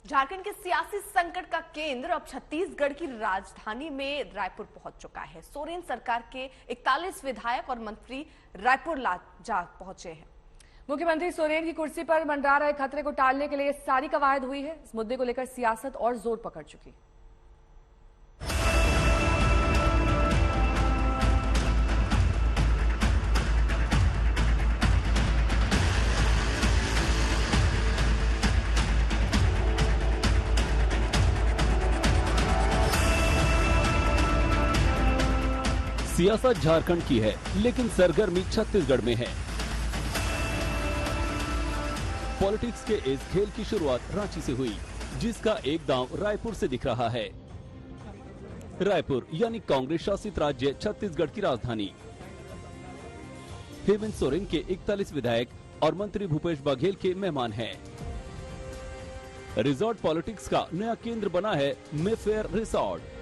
झारखंड के सियासी संकट का केंद्र अब छत्तीसगढ़ की राजधानी में रायपुर पहुंच चुका है। सोरेन सरकार के 41 विधायक और मंत्री रायपुर जा पहुंचे हैं। मुख्यमंत्री सोरेन की कुर्सी पर मंडरा रहे खतरे को टालने के लिए सारी कवायद हुई है। इस मुद्दे को लेकर सियासत और जोर पकड़ चुकी। सियासत झारखंड की है, लेकिन सरगर्मी छत्तीसगढ़ में है। पॉलिटिक्स के इस खेल की शुरुआत रांची से हुई, जिसका एक दांव रायपुर से दिख रहा है। रायपुर यानी कांग्रेस शासित राज्य छत्तीसगढ़ की राजधानी। हेमंत सोरेन के 41 विधायक और मंत्री भूपेश बघेल के मेहमान हैं। रिजॉर्ट पॉलिटिक्स का नया केंद्र बना है मेफेयर रिसॉर्ट।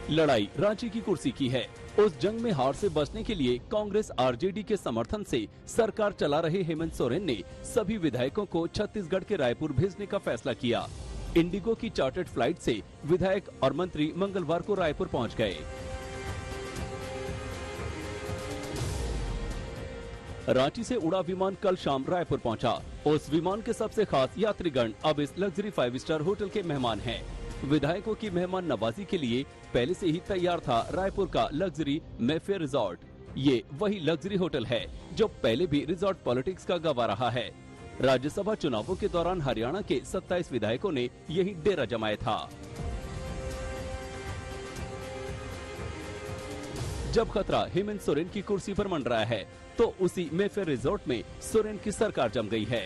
लड़ाई रांची की कुर्सी की है। उस जंग में हार से बचने के लिए कांग्रेस आरजेडी के समर्थन से सरकार चला रहे हेमंत सोरेन ने सभी विधायकों को छत्तीसगढ़ के रायपुर भेजने का फैसला किया। इंडिगो की चार्टर्ड फ्लाइट से विधायक और मंत्री मंगलवार को रायपुर पहुंच गए। रांची से उड़ा विमान कल शाम रायपुर पहुंचा। उस विमान के सबसे खास यात्रीगण अब इस लग्जरी 5 स्टार होटल के मेहमान हैं। विधायकों की मेहमान नवाजी के लिए पहले से ही तैयार था रायपुर का लग्जरी मेफेयर रिजॉर्ट। ये वही लग्जरी होटल है जो पहले भी रिजॉर्ट पॉलिटिक्स का गवाह रहा है। राज्यसभा चुनावों के दौरान हरियाणा के 27 विधायकों ने यही डेरा जमाया था। जब खतरा हेमंत सोरेन की कुर्सी पर मंडराया है, तो उसी मेफेयर रिजॉर्ट में सोरेन की सरकार जम गई है।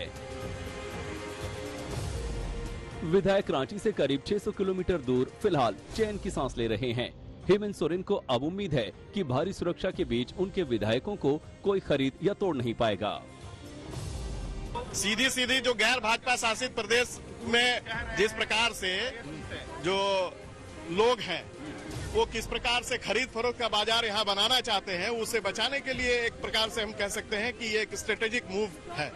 विधायक रांची से करीब 600 किलोमीटर दूर फिलहाल चैन की सांस ले रहे हैं। हेमंत सोरेन को अब उम्मीद है कि भारी सुरक्षा के बीच उनके विधायकों को कोई खरीद या तोड़ नहीं पाएगा। सीधी सीधी जो गैर भाजपा शासित प्रदेश में जिस प्रकार से जो लोग हैं वो किस प्रकार से खरीद फरोख्त का बाजार यहाँ बनाना चाहते हैं, उसे बचाने के लिए एक प्रकार से हम कह सकते हैं कि ये एक स्ट्रेटेजिक मूव है।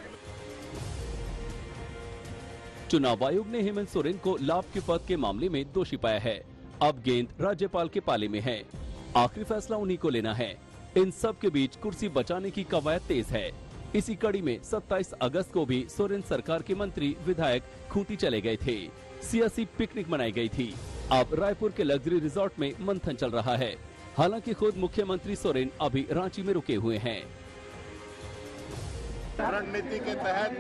चुनाव आयोग ने हेमंत सोरेन को लाभ के पद के मामले में दोषी पाया है। अब गेंद राज्यपाल के पाले में है। आखिरी फैसला उन्हीं को लेना है। इन सब के बीच कुर्सी बचाने की कवायद तेज है। इसी कड़ी में 27 अगस्त को भी सोरेन सरकार के मंत्री विधायक खूंटी चले गए थे। सियासी पिकनिक मनाई गई थी। अब रायपुर के लग्जरी रिजॉर्ट में मंथन चल रहा है। हालांकि खुद मुख्यमंत्री सोरेन अभी रांची में रुके हुए हैं। रणनीति के तहत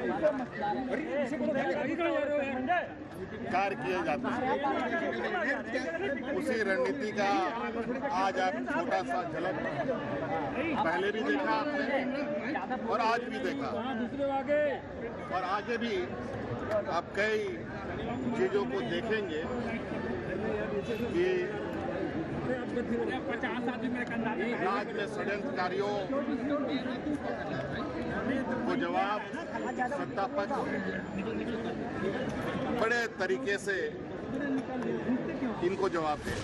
कार्य किए जाते हैं। उसी रणनीति का आज आप छोटा सा झलक पहले भी देखा आपने और आज भी देखा, और आगे भी आप कई चीजों को देखेंगे कि राज्य में षड्यंत्रकारियों को जवाब सत्ता पक्ष बड़े तरीके से इनको जवाब दे।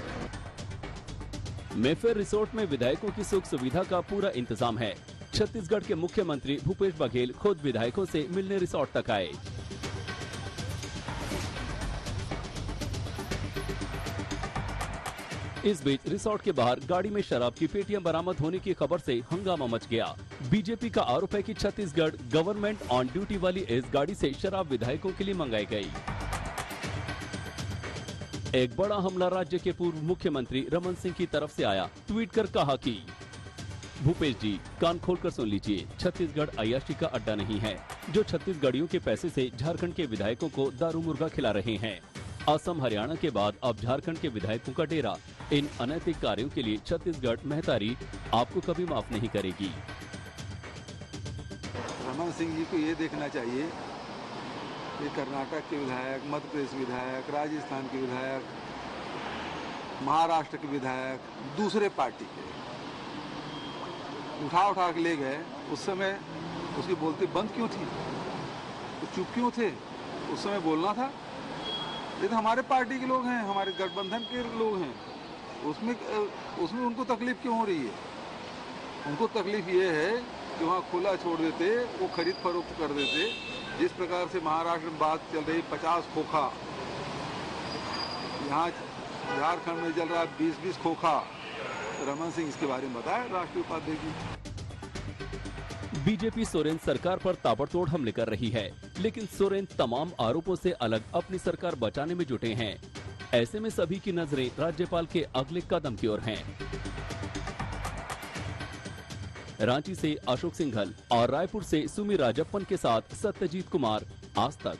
मेफेयर रिसोर्ट में विधायकों की सुख सुविधा का पूरा इंतजाम है। छत्तीसगढ़ के मुख्यमंत्री भूपेश बघेल खुद विधायकों से मिलने रिसोर्ट तक आए। इस बीच रिसोर्ट के बाहर गाड़ी में शराब की पेटियां बरामद होने की खबर से हंगामा मच गया। बीजेपी का आरोप है कि छत्तीसगढ़ गवर्नमेंट ऑन ड्यूटी वाली इस गाड़ी से शराब विधायकों के लिए मंगाई गई। एक बड़ा हमला राज्य के पूर्व मुख्यमंत्री रमन सिंह की तरफ से आया। ट्वीट कर कहा कि भूपेश जी, कान खोलकर सुन लीजिए, छत्तीसगढ़ अय्याशी का अड्डा नहीं है जो छत्तीसगढ़ियों के पैसे से झारखंड के विधायकों को दारू मुर्गा खिला रहे हैं। असम हरियाणा के बाद अब झारखंड के विधायकों का डेरा। इन अनैतिक कार्यों के लिए छत्तीसगढ़ महतारी आपको कभी माफ नहीं करेगी। रमन सिंह जी को ये देखना चाहिए कि कर्नाटक के विधायक, मध्य प्रदेश विधायक, राजस्थान के विधायक, महाराष्ट्र के विधायक, दूसरे पार्टी के उठा के ले गए। उस समय उसकी बोलती बंद क्यों थी? तो चुप क्यों थे? उस समय बोलना था। ये तो हमारे पार्टी के लोग हैं, हमारे गठबंधन के लोग हैं, उसमें उनको तकलीफ क्यों हो रही है? उनको तकलीफ ये है कि वहाँ खुला छोड़ देते, वो खरीद फरोख्त कर देते। जिस प्रकार से महाराष्ट्र में बात चल रही 50 खोखा, यहाँ झारखंड में चल रहा है 20-20 खोखा। रमन सिंह इसके बारे में बताया, राष्ट्रीय उपाध्यक्ष जी। बीजेपी सोरेन सरकार पर ताबड़तोड़ हमले कर रही है, लेकिन सोरेन तमाम आरोपों से अलग अपनी सरकार बचाने में जुटे हैं। ऐसे में सभी की नजरें राज्यपाल के अगले कदम की ओर हैं। रांची से अशोक सिंघल और रायपुर से सुमी राजप्पन के साथ सत्यजीत कुमार, आज तक।